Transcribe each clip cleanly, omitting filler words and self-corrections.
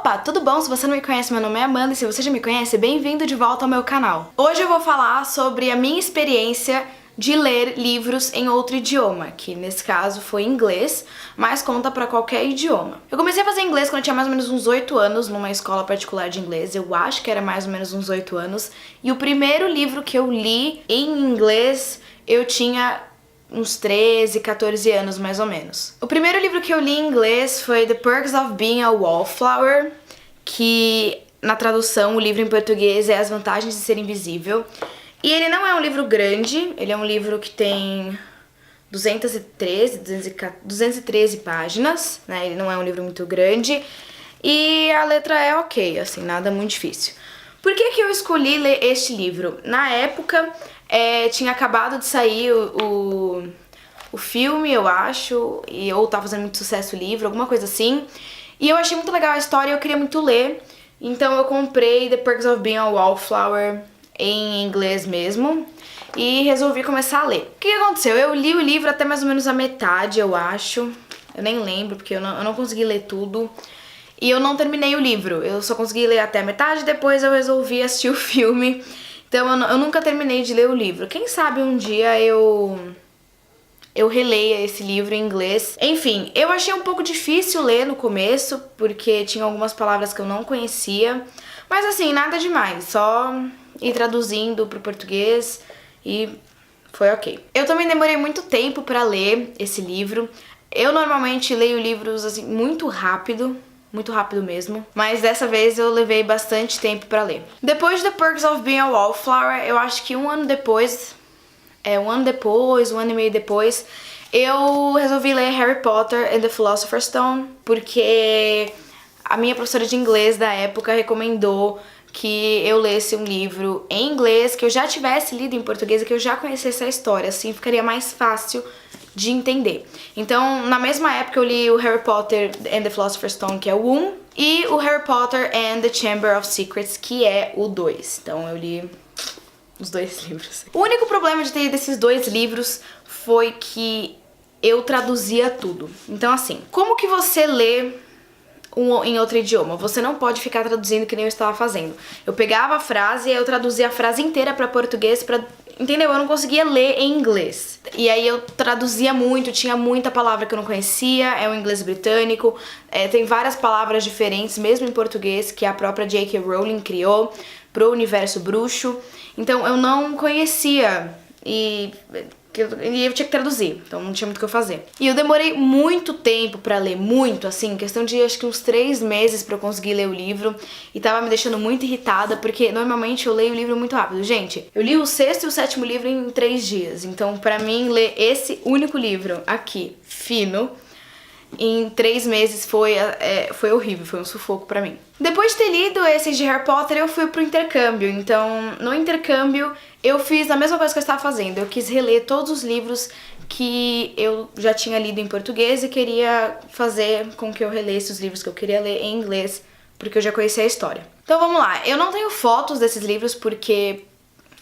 Opa, tudo bom? Se você não me conhece, meu nome é Amanda e se você já me conhece, bem-vindo de volta ao meu canal. Hoje eu vou falar sobre a minha experiência de ler livros em outro idioma, que nesse caso foi inglês, mas conta pra qualquer idioma. Eu comecei a fazer inglês quando eu tinha mais ou menos uns 8 anos, numa escola particular de inglês, eu acho que era mais ou menos uns 8 anos, e o primeiro livro que eu li em inglês eu tinha uns 13, 14 anos mais ou menos. O primeiro livro que eu li em inglês foi The Perks of Being a Wallflower, que na tradução, o livro em português é As Vantagens de Ser Invisível. E ele não é um livro grande, ele é um livro que tem 213 páginas, né? Ele não é um livro muito grande e a letra é ok, assim, nada muito difícil. Por que que eu escolhi ler este livro? Na época, tinha acabado de sair o filme, eu acho, ou tava fazendo muito sucesso o livro, alguma coisa assim. E eu achei muito legal a história e eu queria muito ler. Então eu comprei The Perks of Being a Wallflower em inglês mesmo e resolvi começar a ler. O que aconteceu? Eu li o livro até mais ou menos a metade, eu acho. Eu nem lembro, porque eu não consegui ler tudo. E eu não terminei o livro, eu só consegui ler até a metade, depois eu resolvi assistir o filme. Então eu nunca terminei de ler o livro. Quem sabe um dia eu releia esse livro em inglês. Enfim, eu achei um pouco difícil ler no começo, porque tinha algumas palavras que eu não conhecia. Mas assim, nada demais, só ir traduzindo pro português e foi ok. Eu também demorei muito tempo pra ler esse livro. Eu normalmente leio livros assim muito rápido mesmo, mas dessa vez eu levei bastante tempo pra ler. Depois de The Perks of Being a Wallflower, eu acho que um ano e meio depois, eu resolvi ler Harry Potter and the Philosopher's Stone, porque a minha professora de inglês da época recomendou que eu lesse um livro em inglês, que eu já tivesse lido em português e que eu já conhecesse a história, assim ficaria mais fácil de entender. Então, na mesma época eu li o Harry Potter and the Philosopher's Stone, que é o 1, e o Harry Potter and the Chamber of Secrets, que é o 2. Então eu li os dois livros. O único problema de ter lido esses dois livros foi que eu traduzia tudo. Então assim, como que você lê em outro idioma? Você não pode ficar traduzindo que nem eu estava fazendo. Eu pegava a frase e eu traduzia a frase inteira para português, entendeu? Eu não conseguia ler em inglês. E aí eu traduzia muito, tinha muita palavra que eu não conhecia, é um inglês britânico, tem várias palavras diferentes, mesmo em português, que a própria J.K. Rowling criou pro universo bruxo. Então eu não conhecia e eu tinha que traduzir, então não tinha muito o que eu fazer. E eu demorei muito tempo pra ler, muito, assim, questão de acho que uns 3 meses pra eu conseguir ler o livro. E tava me deixando muito irritada, porque normalmente eu leio o livro muito rápido. Gente, eu li o 6º e o 7º livro em 3 dias. Então pra mim ler esse único livro aqui, fino, em 3 meses foi horrível, foi um sufoco pra mim. Depois de ter lido esses de Harry Potter, eu fui pro intercâmbio. Então, no intercâmbio, eu fiz a mesma coisa que eu estava fazendo. Eu quis reler todos os livros que eu já tinha lido em português e queria fazer com que eu relesse os livros que eu queria ler em inglês, porque eu já conhecia a história. Então vamos lá, eu não tenho fotos desses livros porque,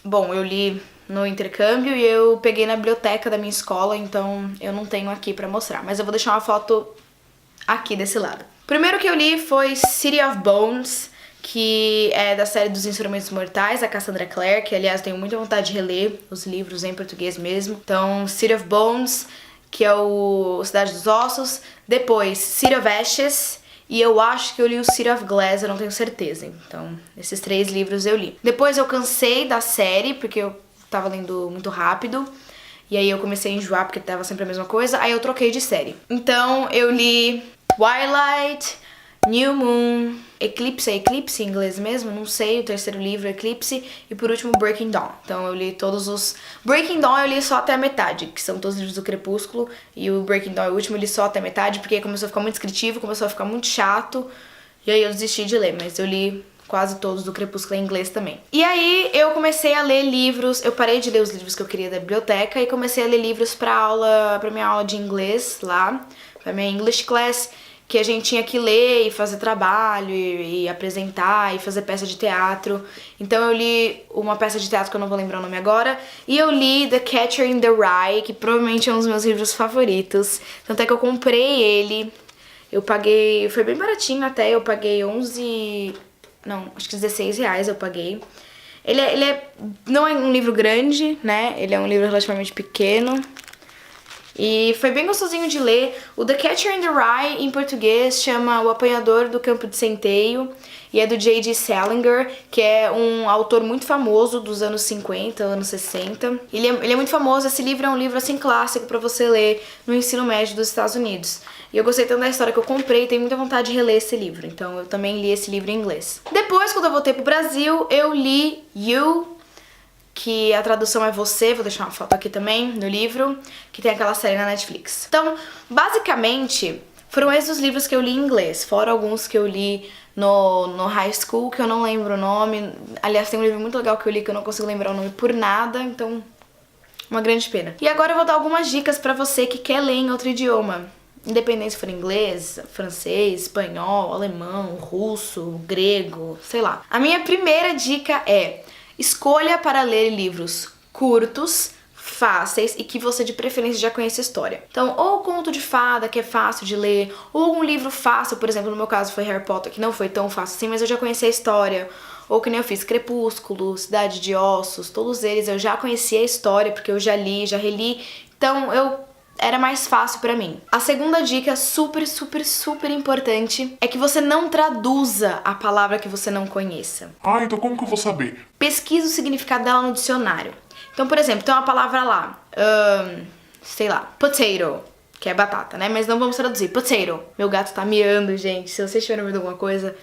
bom, eu li no intercâmbio e eu peguei na biblioteca da minha escola, então eu não tenho aqui pra mostrar, mas eu vou deixar uma foto aqui desse lado. O primeiro que eu li foi City of Bones, que é da série dos Instrumentos Mortais, da Cassandra Clare, que aliás eu tenho muita vontade de reler os livros em português mesmo. Então, City of Bones, que é o Cidade dos Ossos, depois City of Ashes, e eu acho que eu li o City of Glass, eu não tenho certeza. Então, esses 3 livros eu li. Depois eu cansei da série, porque eu tava lendo muito rápido, e aí eu comecei a enjoar porque tava sempre a mesma coisa, aí eu troquei de série. Então eu li Twilight, New Moon, Eclipse em inglês mesmo, não sei, o 3º livro, Eclipse, e por último Breaking Dawn. Então eu li todos os... Breaking Dawn eu li só até a metade, que são todos os livros do Crepúsculo, e o Breaking Dawn, o último, eu li só até a metade, porque começou a ficar muito descritivo, começou a ficar muito chato, e aí eu desisti de ler, mas eu li quase todos do Crepúsculo em inglês também. E aí eu comecei a ler livros, eu parei de ler os livros que eu queria da biblioteca e comecei a ler livros pra minha aula de inglês lá, pra minha English class, que a gente tinha que ler e fazer trabalho e apresentar e fazer peça de teatro. Então eu li uma peça de teatro que eu não vou lembrar o nome agora, e eu li The Catcher in the Rye, que provavelmente é um dos meus livros favoritos, tanto é que eu comprei ele Eu paguei, foi bem baratinho até, eu paguei 11, não, acho que R$16 eu paguei. Não é um livro grande, né? Ele é um livro relativamente pequeno. E foi bem gostosinho de ler. O The Catcher in the Rye, em português, chama O Apanhador do Campo de Centeio. E é do J.D. Salinger, que é um autor muito famoso dos anos 50, anos 60. Ele é muito famoso, esse livro é um livro assim clássico pra você ler no ensino médio dos Estados Unidos. E eu gostei tanto da história que eu comprei e tenho muita vontade de reler esse livro. Então eu também li esse livro em inglês. Depois, quando eu voltei pro Brasil, eu li You, que a tradução é Você, vou deixar uma foto aqui também no livro, que tem aquela série na Netflix. Então, basicamente, foram esses os livros que eu li em inglês, fora alguns que eu li no high school, que eu não lembro o nome. Aliás, tem um livro muito legal que eu li que eu não consigo lembrar o nome por nada, então, uma grande pena. E agora eu vou dar algumas dicas pra você que quer ler em outro idioma. Independente se for inglês, francês, espanhol, alemão, russo, grego, sei lá. A minha primeira dica é: escolha para ler livros curtos, fáceis e que você de preferência já conheça a história. Então, ou conto de fada, que é fácil de ler, ou algum livro fácil, por exemplo, no meu caso foi Harry Potter, que não foi tão fácil assim, mas eu já conheci a história. Ou que nem eu fiz Crepúsculo, Cidade de Ossos, todos eles eu já conhecia a história, porque eu já li, já reli. Então, era mais fácil pra mim. A segunda dica, super, super, super importante, é que você não traduza a palavra que você não conheça. Ah, então como que eu vou saber? Pesquisa o significado dela no dicionário. Então, por exemplo, tem uma palavra lá, sei lá, potato, que é batata, né? Mas não vamos traduzir, potato. Meu gato tá miando, gente. Se vocês estiverem ouvindo alguma coisa,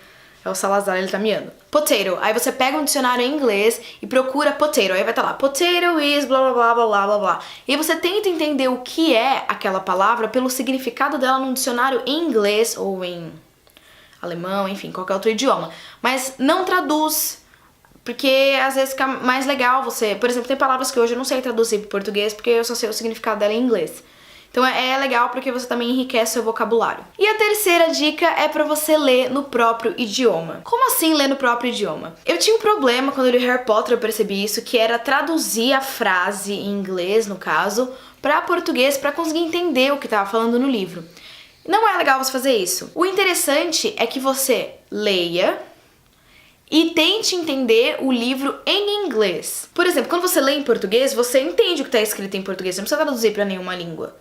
é o Salazar, ele tá miando. Potato. Aí você pega um dicionário em inglês e procura potato. Aí vai estar lá, potato is blá blá blá blá blá blá blá. E aí você tenta entender o que é aquela palavra pelo significado dela num dicionário em inglês ou em alemão, enfim, qualquer outro idioma. Mas não traduz, porque às vezes fica mais legal você... Por exemplo, tem palavras que hoje eu não sei traduzir para português porque eu só sei o significado dela em inglês. Então é legal porque você também enriquece seu vocabulário. E a terceira dica é pra você ler no próprio idioma. Como assim ler no próprio idioma? Eu tinha um problema quando eu li Harry Potter, eu percebi isso, que era traduzir a frase em inglês, no caso, pra português pra conseguir entender o que tava falando no livro. Não é legal você fazer isso. O interessante é que você leia e tente entender o livro em inglês. Por exemplo, quando você lê em português, você entende o que tá escrito em português, você não precisa traduzir pra nenhuma língua.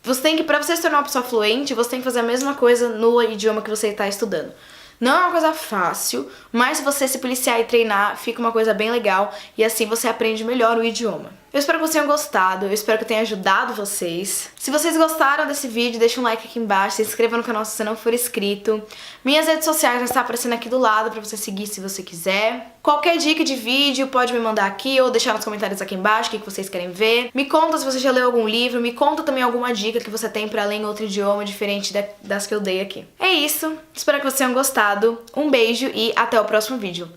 Pra você se tornar uma pessoa fluente, você tem que fazer a mesma coisa no idioma que você está estudando. Não é uma coisa fácil, mas se você se policiar e treinar, fica uma coisa bem legal e assim você aprende melhor o idioma. Eu espero que vocês tenham gostado, eu espero que eu tenha ajudado vocês. Se vocês gostaram desse vídeo, deixa um like aqui embaixo, se inscreva no canal se você não for inscrito. Minhas redes sociais já estão aparecendo aqui do lado pra você seguir se você quiser. Qualquer dica de vídeo pode me mandar aqui ou deixar nos comentários aqui embaixo o que vocês querem ver. Me conta se você já leu algum livro, me conta também alguma dica que você tem pra ler em outro idioma diferente das que eu dei aqui. É isso, espero que vocês tenham gostado, um beijo e até o próximo vídeo.